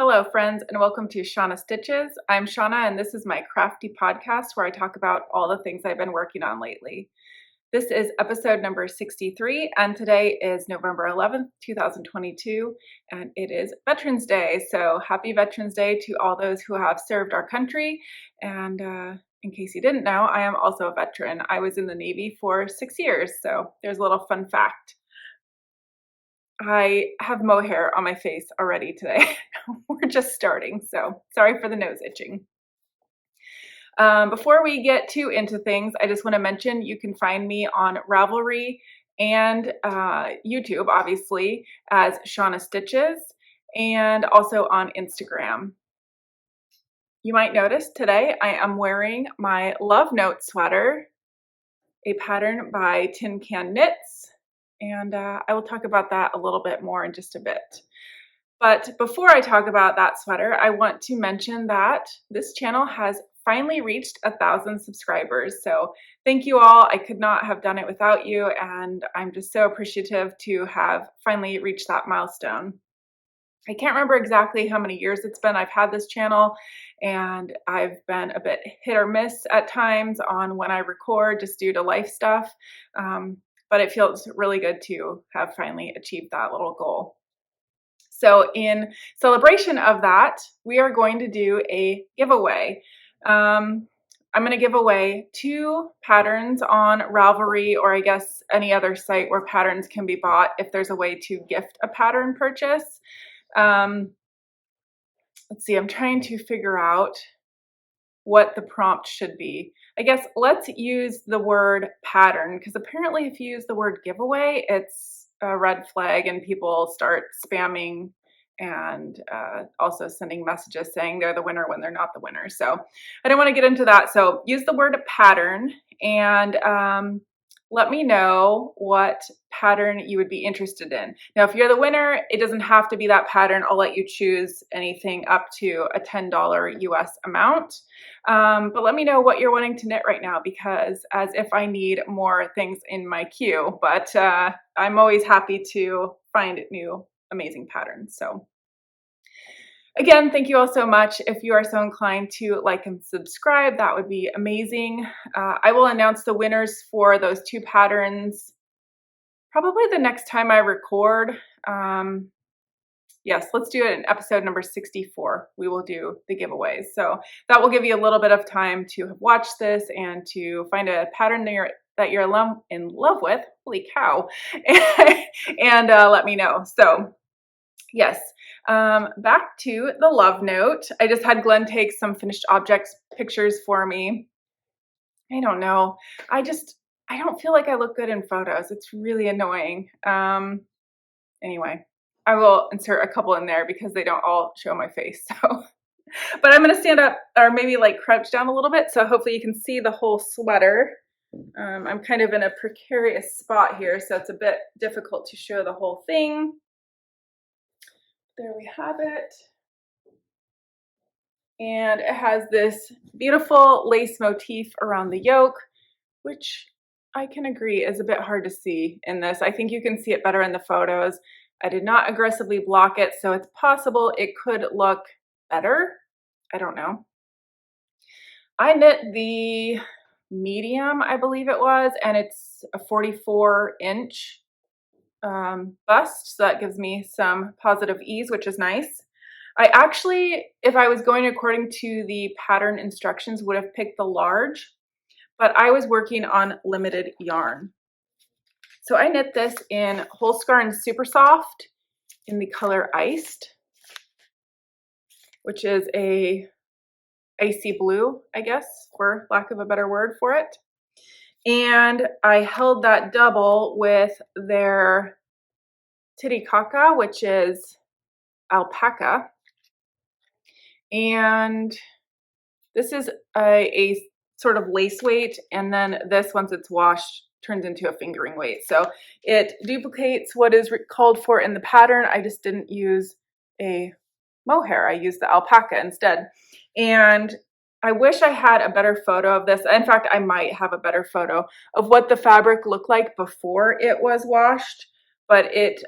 Hello friends and welcome to Shauna Stitches. I'm Shauna and this is my crafty podcast where I talk about all the things I've been working on lately. This is episode number 63 and today is November 11th, 2022 and it is Veterans Day. So happy Veterans Day to all those who have served our country. And in case you didn't know, I am also a veteran. I was in the Navy for 6 years, so there's a little fun fact. I have mohair on my face already today. We're just starting, so sorry for the nose itching. Before we get too into things, I just want to mention you can find me on Ravelry and YouTube, obviously, as Shauna Stitches, and also on Instagram. You might notice today I am wearing my Love Note sweater, a pattern by Tin Can Knits. And I will talk about that a little bit more in just a bit. But before I talk about that sweater, I want to mention that this channel has finally reached 1,000 subscribers. So thank you all. I could not have done it without you. And I'm just so appreciative to have finally reached that milestone. I can't remember exactly how many years it's been I've had this channel, and I've been a bit hit or miss at times on when I record just due to life stuff. But it feels really good to have finally achieved that little goal. So in celebration of that, we are going to do a giveaway. I'm going to give away 2 patterns on Ravelry, or I guess any other site where patterns can be bought if there's a way to gift a pattern purchase. Let's see, I'm trying to figure out what the prompt should be. I guess let's use the word pattern, because apparently if you use the word giveaway, it's a red flag and people start spamming and also sending messages saying they're the winner when they're not the winner. So I don't want to get into that. So use the word pattern and let me know what pattern you would be interested in. Now, if you're the winner, it doesn't have to be that pattern. I'll let you choose anything up to a $10 US amount. But let me know what you're wanting to knit right now, because as if I need more things in my queue, but I'm always happy to find new amazing patterns. So again, thank you all so much. If you are so inclined to like and subscribe, that would be amazing. I will announce the winners for those 2 patterns probably the next time I record. Yes, let's do it in episode number 64. We will do the giveaways. So that will give you a little bit of time to have watched this and to find a pattern that you're in love with. Holy cow. And let me know. So yes, back to the love note. I just had Glenn take some finished objects pictures for me. I don't know. I don't feel like I look good in photos. It's really annoying. Anyway, I will insert a couple in there because they don't all show my face. So, but I'm going to stand up or maybe like crouch down a little bit. So hopefully you can see the whole sweater. I'm kind of in a precarious spot here, so it's a bit difficult to show the whole thing. There we have it. And it has this beautiful lace motif around the yoke, which I can agree is a bit hard to see in this. I think you can see it better in the photos. I did not aggressively block it, so it's possible it could look better. I don't know. I knit the medium, I believe it was, and it's a 44-inch bust, so that gives me some positive ease, which is nice. I actually, if I was going according to the pattern instructions, would have picked the large, but I was working on limited yarn. So I knit this in Holst Garn Supersoft in the color Iced, which is a icy blue, I guess, for lack of a better word for it. And I held that double with their Titicaca, which is alpaca. And this is a sort of lace weight. And then this, once it's washed, turns into a fingering weight. So it duplicates what is called for in the pattern. I just didn't use a mohair. I used the alpaca instead. And I wish I had a better photo of this. In fact, I might have a better photo of what the fabric looked like before it was washed, but it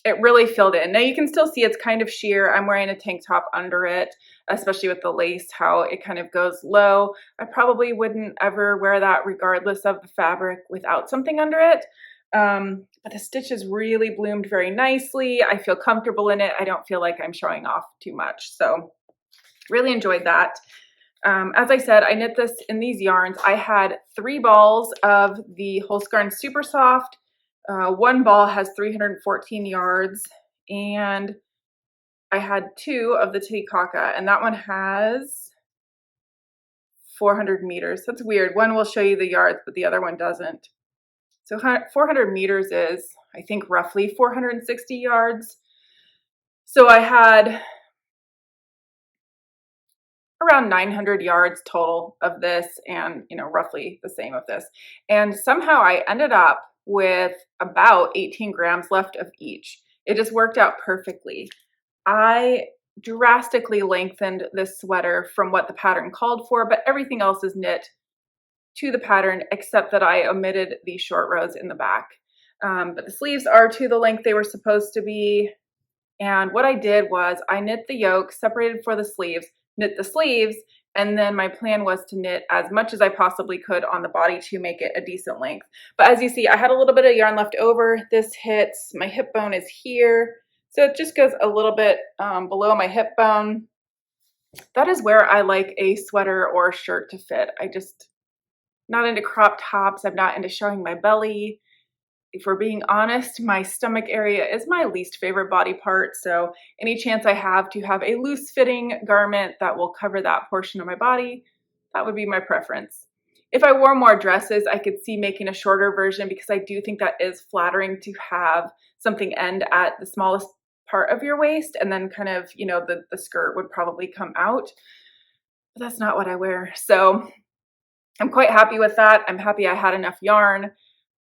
it really filled in. Now you can still see it's kind of sheer. I'm wearing a tank top under it, especially with the lace, how it kind of goes low. I probably wouldn't ever wear that regardless of the fabric without something under it. But the stitches really bloomed very nicely. I feel comfortable in it. I don't feel like I'm showing off too much. So really enjoyed that. As I said, I knit this in these yarns. I had 3 balls of the Holst Garn Supersoft. One ball has 314 yards, and I had 2 of the Titicaca, and that one has 400 meters. That's weird. One will show you the yards, but the other one doesn't. So 400 meters is, I think, roughly 460 yards. So I had around 900 yards total of this, and roughly the same of this. And somehow I ended up with about 18 grams left of each. It just worked out perfectly. I drastically lengthened this sweater from what the pattern called for, but everything else is knit to the pattern except that I omitted the short rows in the back. But the sleeves are to the length they were supposed to be. And what I did was I knit the yoke, separated for the sleeves, knit the sleeves, and then my plan was to knit as much as I possibly could on the body to make it a decent length. But as you see, I had a little bit of yarn left over. This hits, my hip bone is here. So it just goes a little bit below my hip bone. That is where I like a sweater or a shirt to fit. Not into crop tops. I'm not into showing my belly. If we're being honest, my stomach area is my least favorite body part. So any chance I have to have a loose fitting garment that will cover that portion of my body, that would be my preference. If I wore more dresses, I could see making a shorter version because I do think that is flattering to have something end at the smallest part of your waist, and then kind of, the skirt would probably come out. But that's not what I wear. So I'm quite happy with that. I'm happy I had enough yarn.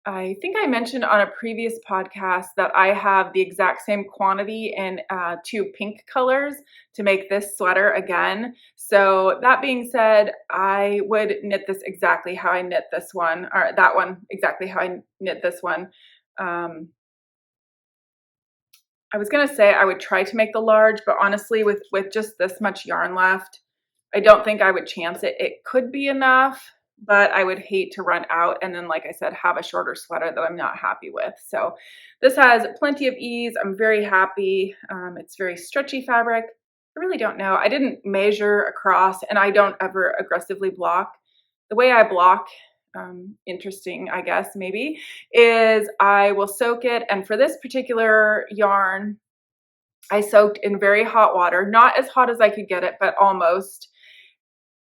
I think I mentioned on a previous podcast that I have the exact same quantity in 2 pink colors to make this sweater again. So that being said, I would knit this exactly how I knit this one, or that one exactly how I knit this one. I was going to say I would try to make the large, but honestly, with just this much yarn left, I don't think I would chance it. It could be enough, but I would hate to run out and then, like I said, have a shorter sweater that I'm not happy with. So this has plenty of ease. I'm very happy. It's very stretchy fabric. I really don't know. I didn't measure across, and I don't ever aggressively block. The way I block, interesting, I guess, maybe, is I will soak it. And for this particular yarn, I soaked in very hot water, not as hot as I could get it, but almost,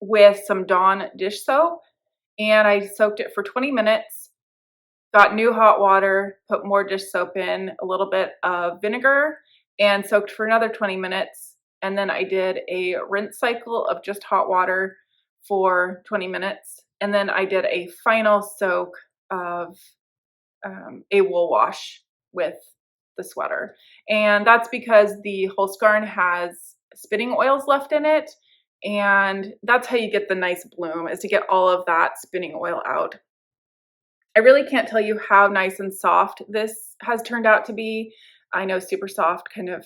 with some Dawn dish soap. And I soaked it for 20 minutes, got new hot water, put more dish soap in, a little bit of vinegar, and soaked for another 20 minutes. And then I did a rinse cycle of just hot water for 20 minutes. And then I did a final soak of a wool wash with the sweater. And that's because the Holst Garn has spinning oils left in it. And that's how you get the nice bloom, is to get all of that spinning oil out. I really can't tell you how nice and soft this has turned out to be. I know Supersoft kind of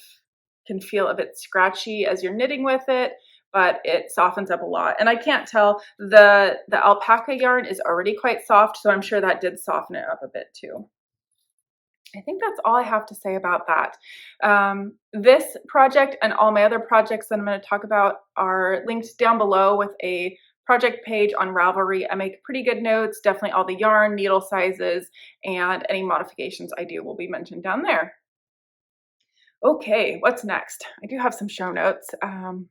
can feel a bit scratchy as you're knitting with it, but it softens up a lot. And I can't tell, the alpaca yarn is already quite soft, so I'm sure that did soften it up a bit too. I think that's all I have to say about that. This project and all my other projects that I'm going to talk about are linked down below with a project page on Ravelry. I make pretty good notes. Definitely all the yarn, needle sizes, and any modifications I do will be mentioned down there. Okay, what's next? I do have some show notes, but I'm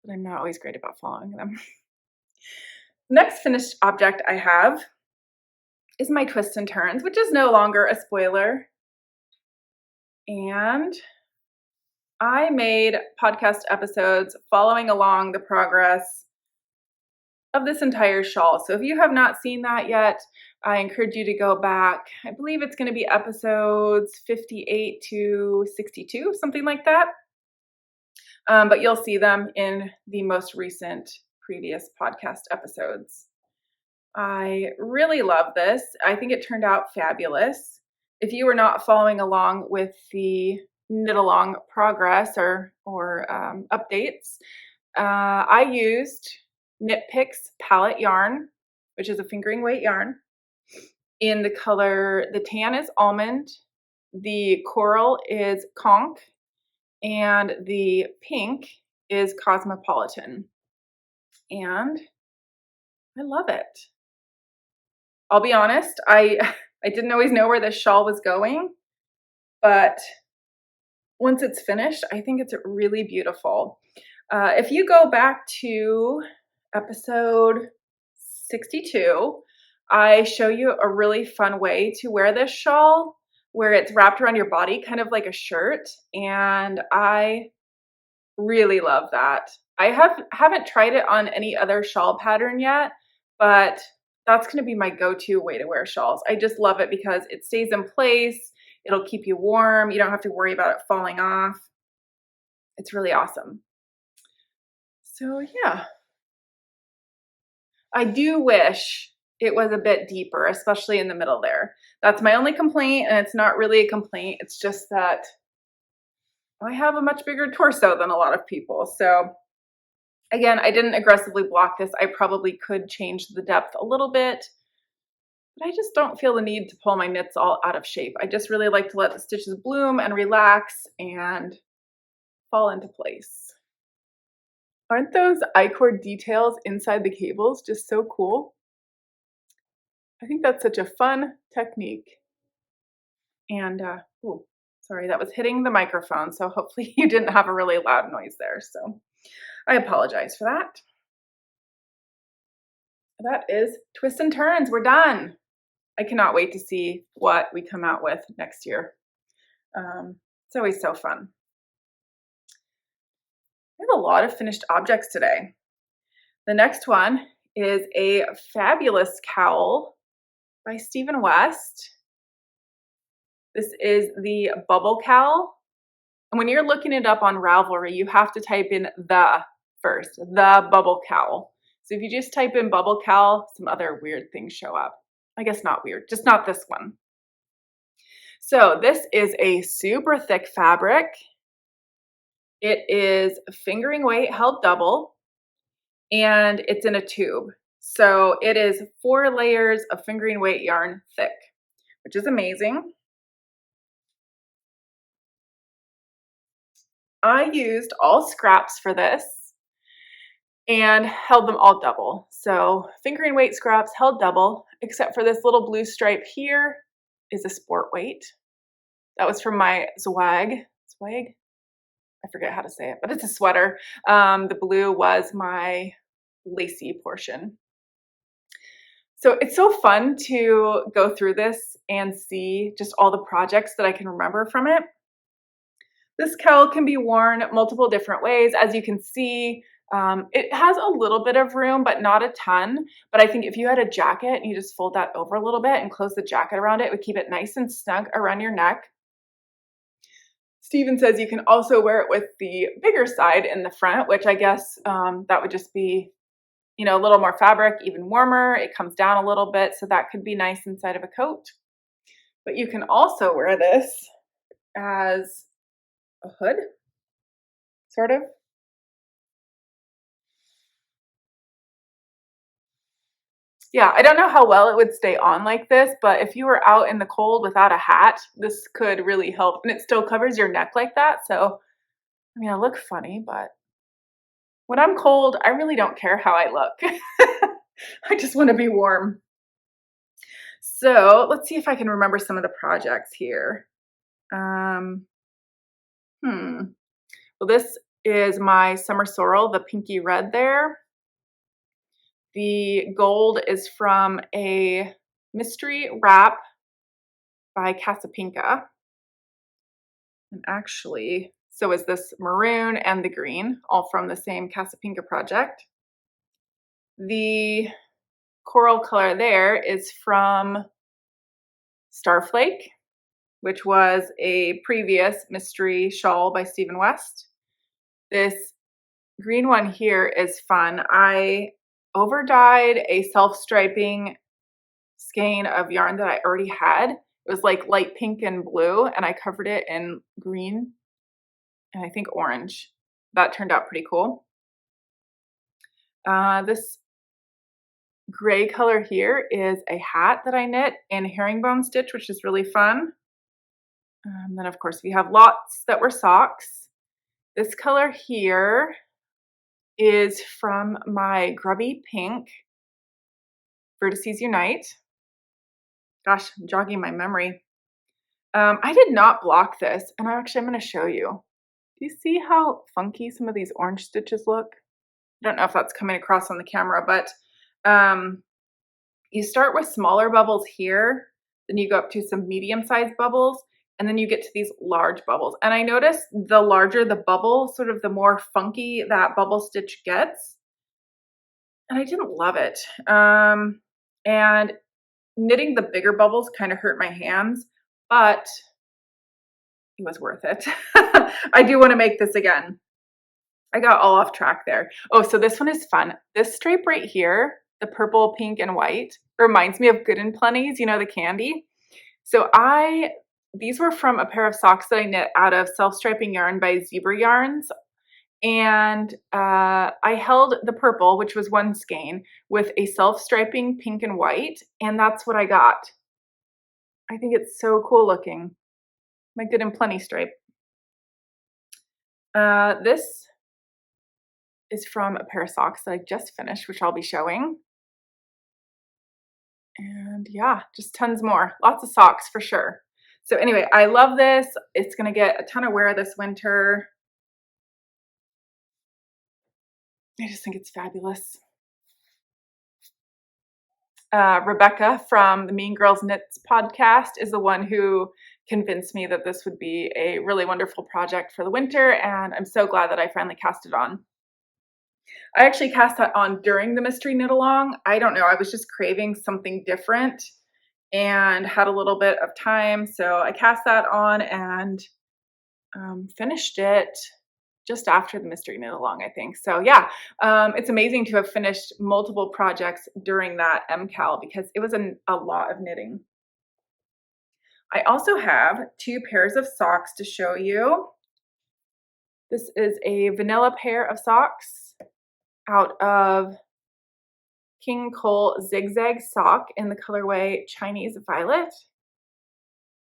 not always great about following them. Next finished object I have is my twists and turns, which is no longer a spoiler. And I made podcast episodes following along the progress of this entire shawl. So if you have not seen that yet, I encourage you to go back. I believe it's going to be episodes 58 to 62, something like that. But you'll see them in the most recent previous podcast episodes. I really love this. I think it turned out fabulous. if you were not following along with the knit along progress or updates, I used Knit Picks palette yarn, which is a fingering weight yarn, in the color, the tan is Almond, the coral is Conch, and the pink is Cosmopolitan. And I love it. I'll be honest, I didn't always know where this shawl was going, but once it's finished, I think it's really beautiful. If you go back to episode 62, I show you a really fun way to wear this shawl where it's wrapped around your body, kind of like a shirt, and I really love that. I haven't tried it on any other shawl pattern yet, but that's going to be my go-to way to wear shawls. I just love it because it stays in place. It'll keep you warm. You don't have to worry about it falling off. It's really awesome. So yeah, I do wish it was a bit deeper, especially in the middle there. That's my only complaint, and it's not really a complaint. It's just that I have a much bigger torso than a lot of people. So again, I didn't aggressively block this. I probably could change the depth a little bit, but I just don't feel the need to pull my knits all out of shape. I just really like to let the stitches bloom and relax and fall into place. Aren't those I-cord details inside the cables just so cool? I think that's such a fun technique. And, ooh, sorry, that was hitting the microphone, so hopefully you didn't have a really loud noise there. So I apologize for that. That is twists and turns. We're done. I cannot wait to see what we come out with next year. It's always so fun. I have a lot of finished objects today. The next one is a fabulous cowl by Stephen West. This is the bubble cowl. And when you're looking it up on Ravelry, you have to type in the first, the bubble cowl. So if you just type in bubble cowl, some other weird things show up. I guess not weird, just not this one. So this is a super thick fabric. It is fingering weight held double, and it's in a tube. So it is 4 layers of fingering weight yarn thick, which is amazing. I used all scraps for this and held them all double. So fingering weight scraps held double, except for this little blue stripe here is a sport weight. That was from my swag. I forget how to say it, but it's a sweater. The blue was my lacy portion. So it's so fun to go through this and see just all the projects that I can remember from it. This cowl can be worn multiple different ways. As you can see, it has a little bit of room, but not a ton. But I think if you had a jacket and you just fold that over a little bit and close the jacket around it, it would keep it nice and snug around your neck. Steven says you can also wear it with the bigger side in the front, which I guess that would just be, you know, a little more fabric, even warmer. It comes down a little bit, so that could be nice inside of a coat. But you can also wear this as a hood, sort of. Yeah, I don't know how well it would stay on like this, but if you were out in the cold without a hat, this could really help. And it still covers your neck like that. So, I mean, I look funny, but when I'm cold, I really don't care how I look. I just want to be warm. So let's see if I can remember some of the projects here. Well, this is my summer sorrel, the pinky red there. The gold is from a mystery wrap by Casapinka. And actually, so is this maroon and the green, all from the same Casapinka project. The coral color there is from Starflake, which was a previous mystery shawl by Stephen West. This green one here is fun. I over dyed a self-striping skein of yarn that I already had It was like light pink and blue, and I covered it in green and I think orange. That turned out pretty cool. This gray color here is a hat that I knit in herringbone stitch, which is really fun. Then of course we have lots that were socks. This color here is from my grubby pink Vertices Unite. Gosh, I'm jogging my memory. I did not block this, and I'm going to show you. Do you see how funky some of these orange stitches look? I don't know if that's coming across on the camera, but you start with smaller bubbles here, then you go up to some medium-sized bubbles, and then you get to these large bubbles. And I noticed the larger the bubble, sort of the more funky that bubble stitch gets. And I didn't love it. And knitting the bigger bubbles kind of hurt my hands, but it was worth it. I do want to make this again. I got all off track there. Oh, so this one is fun. This stripe right here, the purple, pink, and white, reminds me of Good and Plenty's, you know, the candy. So these were from a pair of socks that I knit out of self-striping yarn by Zebra Yarns. And I held the purple, which was one skein, with a self-striping pink and white, and that's what I got. I think it's so cool looking. My Good and Plenty stripe. This is from a pair of socks that I just finished, which I'll be showing. And yeah, just tons more. Lots of socks for sure. So anyway, I love this. It's going to get a ton of wear this winter. I just think it's fabulous. Rebecca from the Mean Girls Knits podcast is the one who convinced me that this would be a really wonderful project for the winter, and I'm so glad that I finally cast it on. I actually cast that on during the mystery knit along. I don't know, I was just craving something different and had a little bit of time, so I cast that on and finished it just after the mystery knit along, I think. So yeah, it's amazing to have finished multiple projects during that MKAL because it was a lot of knitting. I also have 2 pairs of socks to show you. This is a vanilla pair of socks out of King Cole Zigzag Sock in the colorway Chinese Violet.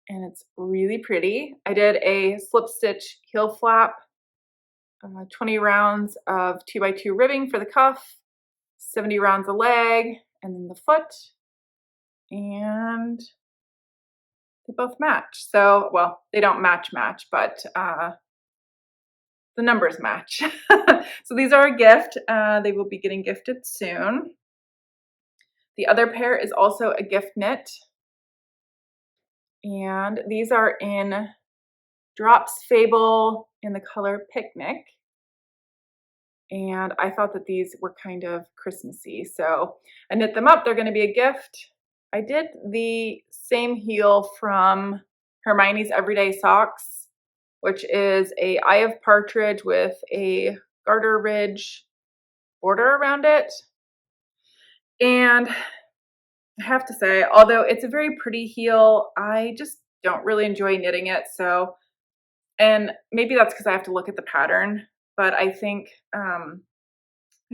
And it's really pretty. I did a slip stitch heel flap, 20 rounds of 2x2 ribbing for the cuff, 70 rounds of leg, and then the foot. And they both match. So, well, they don't match, but the numbers match. So these are a gift. They will be getting gifted soon. The other pair is also a gift knit. And these are in Drops Fabel in the color Picnic. And I thought that these were kind of Christmassy. So I knit them up. They're going to be a gift. I did the same heel from Hermione's Everyday Socks, which is a Eye of Partridge with a garter ridge border around it. And I have to say, although it's a very pretty heel, I just don't really enjoy knitting it. So, and maybe that's because I have to look at the pattern, but I think, I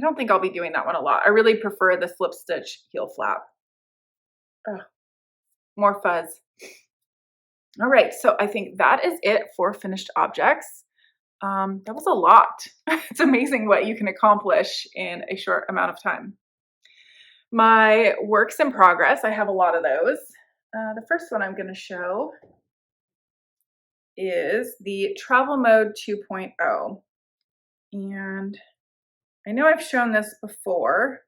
don't think I'll be doing that one a lot. I really prefer the slip stitch heel flap. Ugh, more fuzz. All right, so I think that is it for finished objects. That was a lot. It's amazing what you can accomplish in a short amount of time. My works in progress, I have a lot of those. The first one I'm going to show is the Travel Mode 2.0. And I know I've shown this before.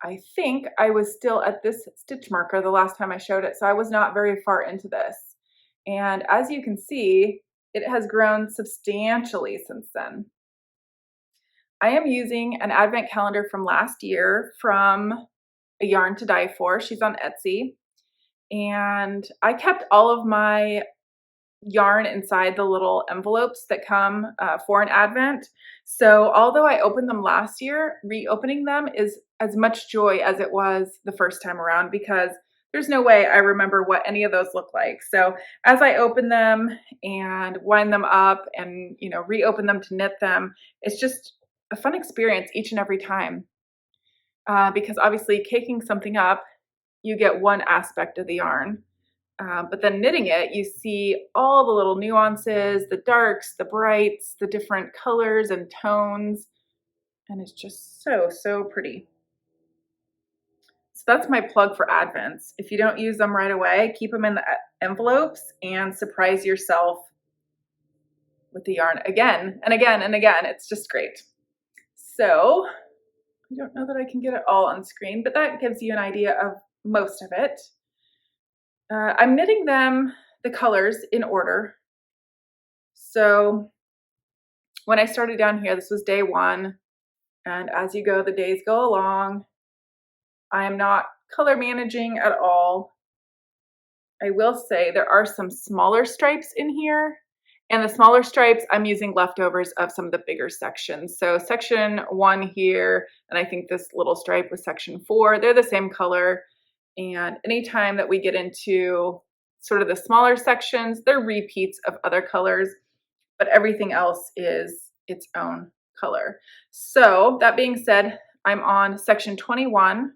I think I was still at this stitch marker the last time I showed it, so I was not very far into this. And as you can see, it has grown substantially since then. I am using an advent calendar from last year from A Yarn to Die For. She's on Etsy. And I kept all of my yarn inside the little envelopes that come for an advent. So although I opened them last year, reopening them is as much joy as it was the first time around because there's no way I remember what any of those look like. So as I open them and wind them up and, reopen them to knit them, it's just a fun experience each and every time. Because obviously caking something up, you get one aspect of the yarn. But then knitting it, you see all the little nuances, the darks, the brights, the different colors and tones. And it's just so, so pretty. So that's my plug for Advents. If you don't use them right away, keep them in the envelopes and surprise yourself with the yarn again and again and again. It's just great. So I don't know that I can get it all on screen, but that gives you an idea of most of it. I'm knitting them, the colors, in order. So when I started down here, this was day 1. And as you go, the days go along. I am not color managing at all. I will say there are some smaller stripes in here. And the smaller stripes, I'm using leftovers of some of the bigger sections. So section 1 here, and I think this little stripe was section 4. They're the same color. And anytime that we get into sort of the smaller sections, they're repeats of other colors, but everything else is its own color. So that being said, I'm on section 21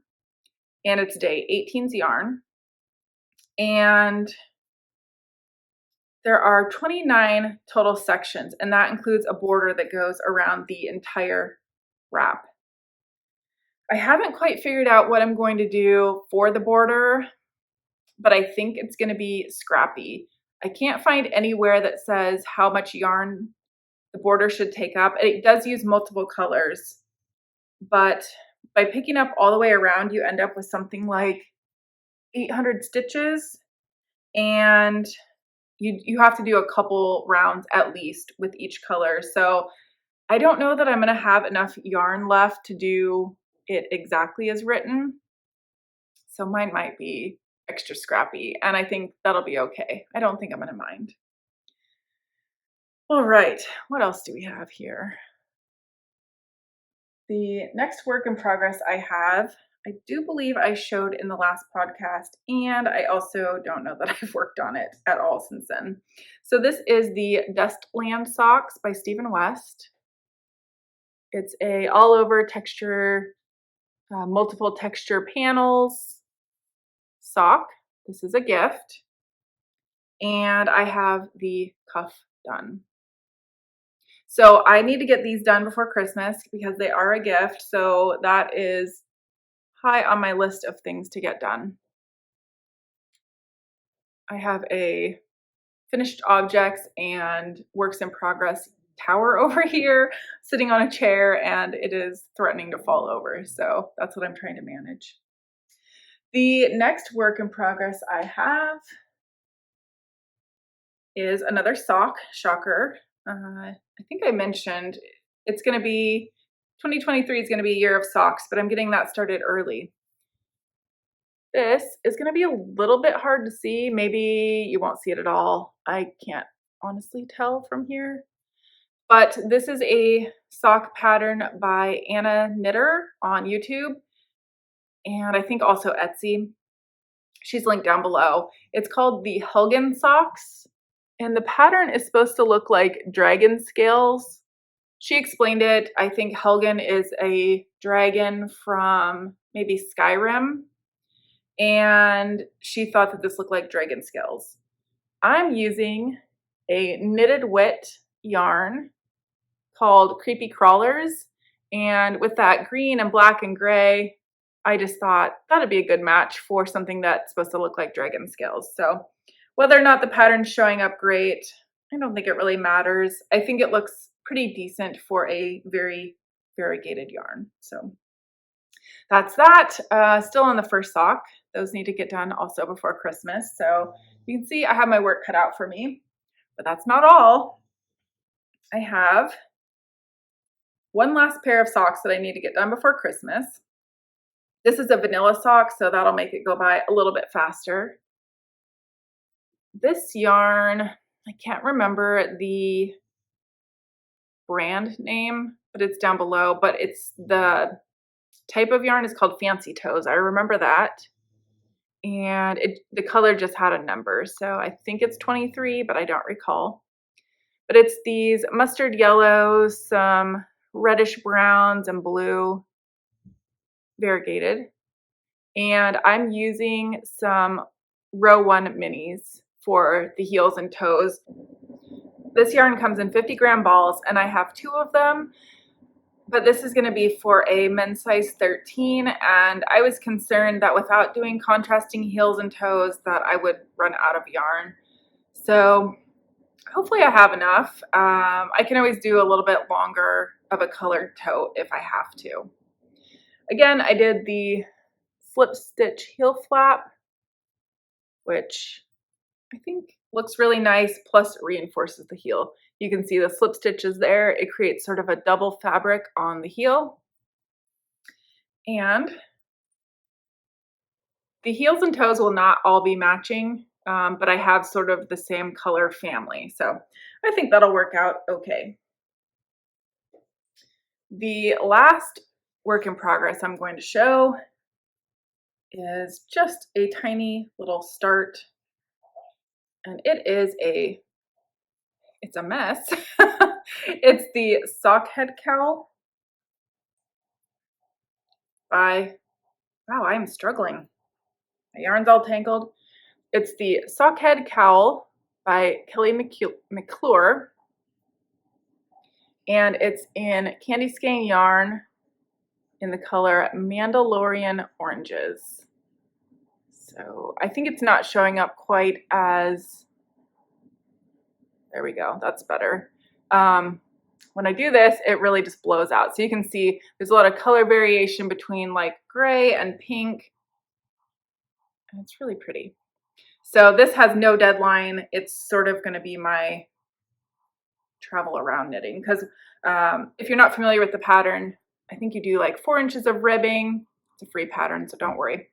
and it's day 18's yarn. And there are 29 total sections, and that includes a border that goes around the entire wrap. I haven't quite figured out what I'm going to do for the border, but I think it's going to be scrappy. I can't find anywhere that says how much yarn the border should take up. It does use multiple colors, but by picking up all the way around, you end up with something like 800 stitches, and you have to do a couple rounds at least with each color. So I don't know that I'm going to have enough yarn left to do it exactly as written. So mine might be extra scrappy, and I think that'll be okay. I don't think I'm going to mind. All right, what else do we have here? The next work in progress I do believe I showed in the last podcast, and I also don't know that I've worked on it at all since then. So this is the Dustland socks by Stephen West. It's a all over texture, multiple texture panels sock. This is a gift. And I have the cuff done. So I need to get these done before Christmas because they are a gift. So that is high on my list of things to get done. I have a finished objects and works in progress tower over here sitting on a chair, and it is threatening to fall over. So that's what I'm trying to manage. The next work in progress I have is another sock, shocker. I think I mentioned it's going to be 2023 is going to be a year of socks, but I'm getting that started early. This is going to be a little bit hard to see. Maybe you won't see it at all. I can't honestly tell from here. But this is a sock pattern by Anna-Lena on YouTube, and I think also Etsy. She's linked down below. It's called the Helgen socks, and the pattern is supposed to look like dragon scales. She explained it. I think Helgen is a dragon from maybe Skyrim, and she thought that this looked like dragon scales. I'm using a knitted wit yarn called Creepy Crawlers, and with that green and black and gray, I just thought that'd be a good match for something that's supposed to look like dragon scales. So whether or not the pattern's showing up great, I don't think it really matters. I think it looks pretty decent for a very variegated yarn. So that's that. Still on the first sock. Those need to get done also before Christmas. So you can see I have my work cut out for me, but that's not all. I have one last pair of socks that I need to get done before Christmas. This is a vanilla sock, so that'll make it go by a little bit faster. This yarn, I can't remember the brand name, but it's down below, but it's the type of yarn is called Fancy Toes. I remember that. and the color just had a number, so I think it's 23, but I don't recall. But it's these mustard yellows, some reddish browns, and blue variegated. And I'm using some row 1 minis for the heels and toes. This yarn comes in 50-gram balls, and I have 2 of them, but this is going to be for a men's size 13, and I was concerned that without doing contrasting heels and toes that I would run out of yarn. So hopefully I have enough. I can always do a little bit longer of a colored tote if I have to. Again, I did the slip stitch heel flap, which I think looks really nice, plus reinforces the heel. You can see the slip stitches there. It creates sort of a double fabric on the heel. And the heels and toes will not all be matching, but I have sort of the same color family. So I think that'll work out okay. The last work in progress I'm going to show is just a tiny little start. And it's a mess. It's the Sockhead Cowl by, wow, I am struggling. My yarn's all tangled. It's the Sockhead Cowl by Kelly McClure. And it's in candy skein yarn in the color Mandalorian Oranges. So I think it's not showing up quite as, there we go, that's better. When I do this, it really just blows out. So you can see there's a lot of color variation between like gray and pink. And it's really pretty. So this has no deadline. It's sort of going to be my travel around knitting, because if you're not familiar with the pattern, I think you do like 4 inches of ribbing. It's a free pattern, so don't worry.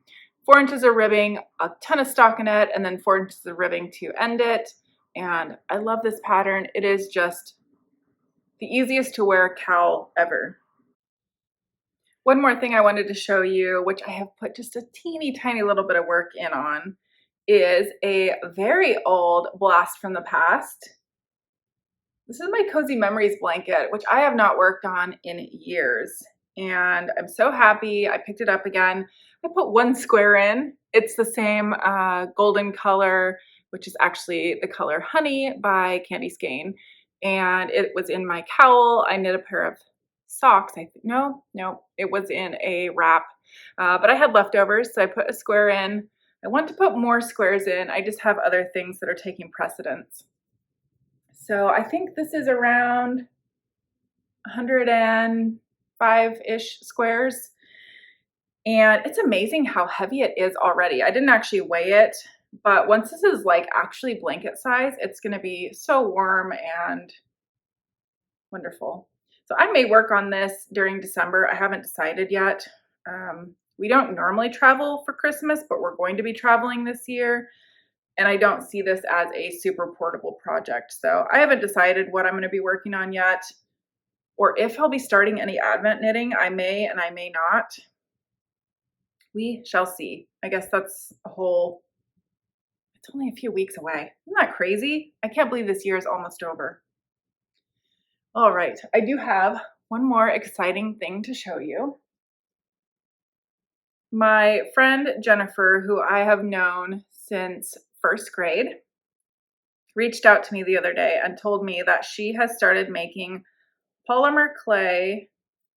4 inches of ribbing, a ton of stockinette, and then 4 inches of ribbing to end it. And I love this pattern. It is just the easiest to wear cowl ever. One more thing I wanted to show you, which I have put just a teeny tiny little bit of work in on, is a very old blast from the past. This is my Cozy Memories blanket, which I have not worked on in years. And I'm so happy I picked it up again. I put 1 square in. It's the same golden color, which is actually the color Honey by Candy Skein. And it was in my cowl. I knit a pair of socks. No, it was in a wrap. But I had leftovers, so I put a square in. I want to put more squares in. I just have other things that are taking precedence. So I think this is around 105-ish squares. And it's amazing how heavy it is already. I didn't actually weigh it, but once this is like actually blanket size, it's going to be so warm and wonderful. So I may work on this during December. I haven't decided yet. We don't normally travel for Christmas, but we're going to be traveling this year. And I don't see this as a super portable project. So I haven't decided what I'm going to be working on yet, or if I'll be starting any Advent knitting. I may and I may not. We shall see. I guess that's it's only a few weeks away. Isn't that crazy? I can't believe this year is almost over. All right, I do have one more exciting thing to show you. My friend Jennifer, who I have known since 1st grade, reached out to me the other day and told me that she has started making polymer clay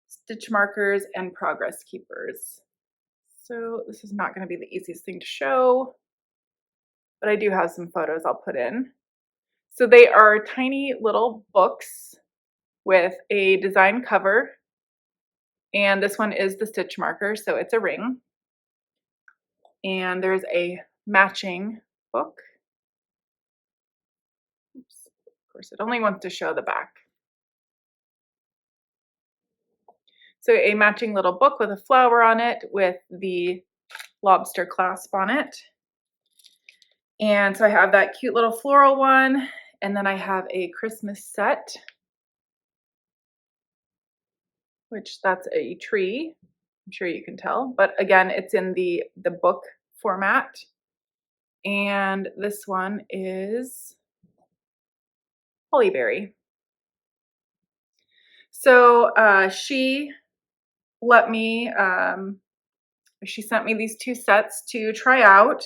stitch markers and progress keepers. So this is not going to be the easiest thing to show, but I do have some photos I'll put in. So they are tiny little books with a design cover, and this one is the stitch marker, so it's a ring. And there's a matching book. Oops. Of course, it only wants to show the back. So a matching little book with a flower on it with the lobster clasp on it. And so I have that cute little floral one, and then I have a Christmas set, which that's a tree. I'm sure you can tell, but again, it's in the book format. And this one is Hollyberry. So she let me, she sent me these 2 sets to try out.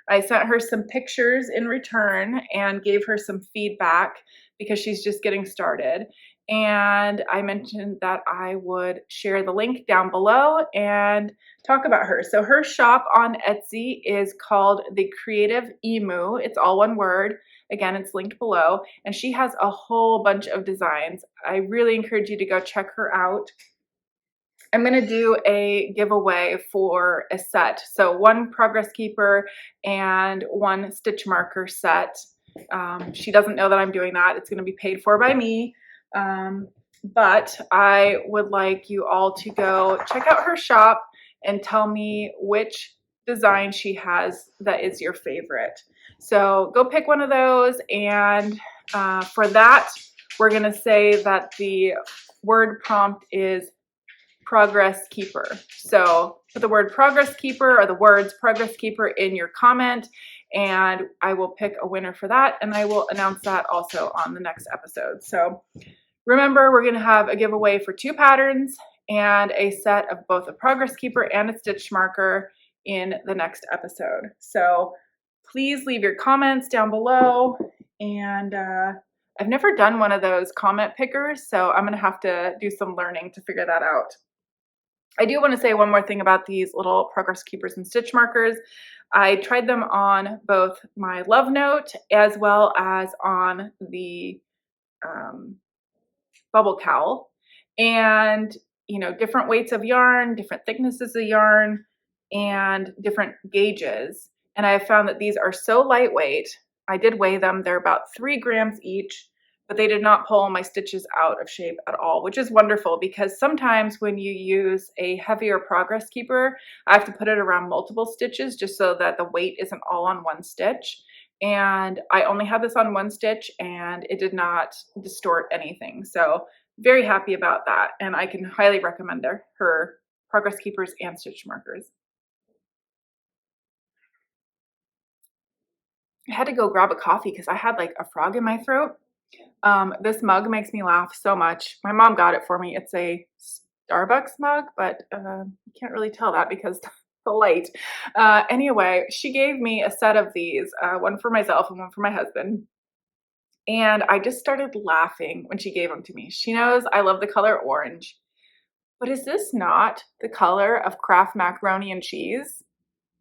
I sent her some pictures in return and gave her some feedback because she's just getting started. And I mentioned that I would share the link down below and talk about her. So her shop on Etsy is called The Creative Emu. It's all one word. Again, it's linked below. And she has a whole bunch of designs. I really encourage you to go check her out. I'm going to do a giveaway for a set. So 1 progress keeper and 1 stitch marker set. She doesn't know that I'm doing that. It's going to be paid for by me. But I would like you all to go check out her shop and tell me which design she has that is your favorite. So go pick one of those. And for that, we're going to say that the word prompt is progress keeper. So put the word progress keeper or the words progress keeper in your comment, and I will pick a winner for that, and I will announce that also on the next episode. So remember, we're going to have a giveaway for 2 patterns and a set of both a progress keeper and a stitch marker in the next episode. So please leave your comments down below, and I've never done one of those comment pickers, so I'm going to have to do some learning to figure that out. I do want to say one more thing about these little progress keepers and stitch markers. I tried them on both my Love Note as well as on the bubble cowl, and different weights of yarn, different thicknesses of yarn, and different gauges. And I have found that these are so lightweight. I did weigh them. They're about 3 grams each, but they did not pull my stitches out of shape at all, which is wonderful because sometimes when you use a heavier progress keeper, I have to put it around multiple stitches just so that the weight isn't all on one stitch. And I only had this on 1 stitch and it did not distort anything. So very happy about that. And I can highly recommend her progress keepers and stitch markers. I had to go grab a coffee because I had like a frog in my throat. This mug makes me laugh so much. My mom got it for me. It's a Starbucks mug, but you can't really tell that because the light. Anyway, she gave me a set of these, one for myself and one for my husband. And I just started laughing when she gave them to me. She knows I love the color orange. But is this not the color of Kraft macaroni and cheese?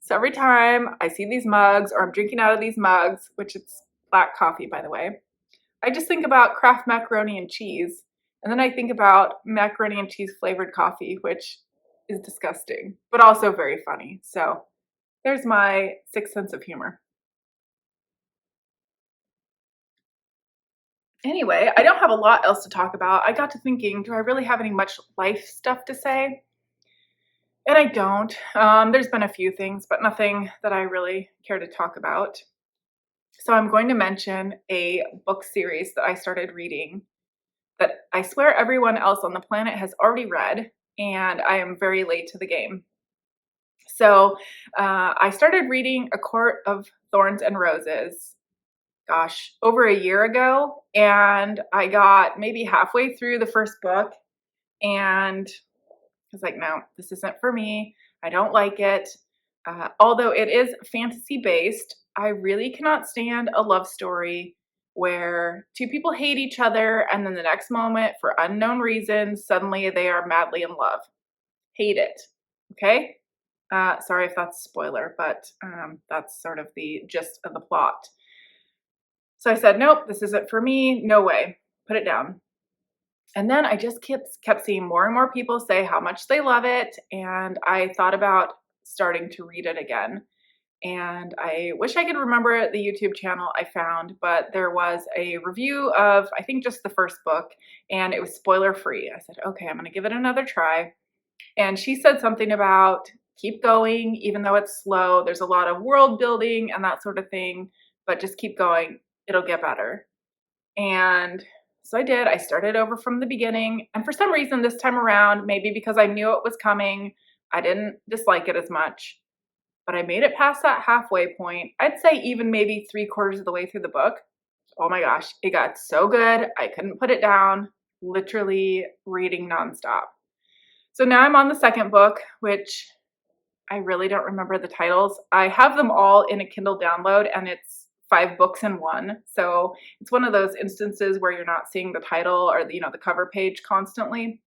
So every time I see these mugs or I'm drinking out of these mugs, which it's black coffee, by the way, I just think about Kraft macaroni and cheese. And then I think about macaroni and cheese flavored coffee, which is disgusting, but also very funny. So there's my 6th sense of humor. Anyway, I don't have a lot else to talk about. I got to thinking, do I really have any much life stuff to say? And I don't. There's been a few things, but nothing that I really care to talk about. So I'm going to mention a book series that I started reading that I swear everyone else on the planet has already read, and I am very late to the game. So I started reading A Court of Thorns and Roses, gosh, over a year ago, and I got maybe halfway through the first book, and I was like, no, this isn't for me. I don't like it. Although it is fantasy-based, I really cannot stand a love story where 2 people hate each other and then the next moment, for unknown reasons, suddenly they are madly in love. Hate it. Okay? Sorry if that's a spoiler, but that's sort of the gist of the plot. So I said, nope, this isn't for me. No way. Put it down. And then I just kept seeing more and more people say how much they love it, and I thought about starting to read it again. And I wish I could remember the YouTube channel I found, but there was a review of, I think, just the first book, and it was spoiler free. I said, okay, I'm going to give it another try. And she said something about keep going, even though it's slow. There's a lot of world building and that sort of thing, but just keep going. It'll get better. And so I did. I started over from the beginning. And for some reason this time around, maybe because I knew it was coming, I didn't dislike it as much. but I made it past that halfway point. I'd say even maybe 3/4 of the way through the book. Oh my gosh, it got so good. I couldn't put it down, literally reading nonstop. So now I'm on the second book, which I really don't remember the titles. I have them all in a Kindle download and it's 5 books in one. So it's one of those instances where you're not seeing the title or the cover page constantly.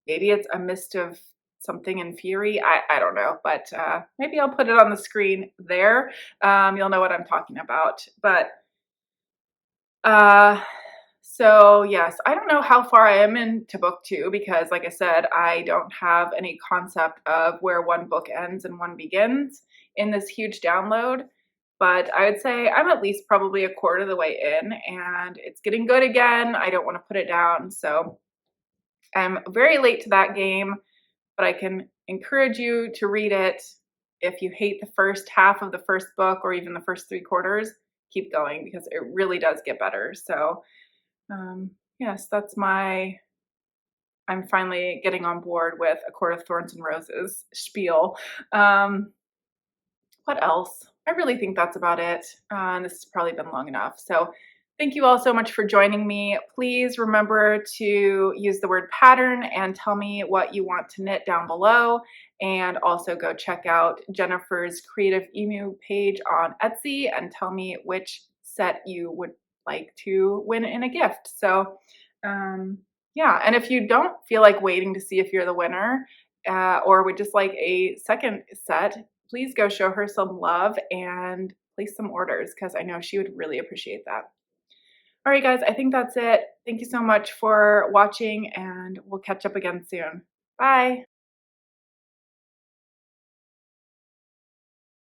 Maybe it's A Mist of Something and Fury. I don't know, but maybe I'll put it on the screen there. You'll know what I'm talking about. But so yes, I don't know how far I am into book 2 because like I said, I don't have any concept of where one book ends and one begins in this huge download. But I would say I'm at least probably 1/4 of the way in and it's getting good again. I don't want to put it down. So I'm very late to that game, but I can encourage you to read it. If you hate the first half of the first book or even the first 3/4, keep going because it really does get better. So yes, I'm finally getting on board with A Court of Thorns and Roses spiel. What else? I really think that's about it. And this has probably been long enough. So thank you all so much for joining me. Please remember to use the word pattern and tell me what you want to knit down below. And also go check out Jennifer's Creative Emu page on Etsy and tell me which set you would like to win in a gift. So yeah, and if you don't feel like waiting to see if you're the winner or would just like a second set, please go show her some love and place some orders because I know she would really appreciate that. All right, guys, I think that's it. Thank you so much for watching and we'll catch up again soon. Bye.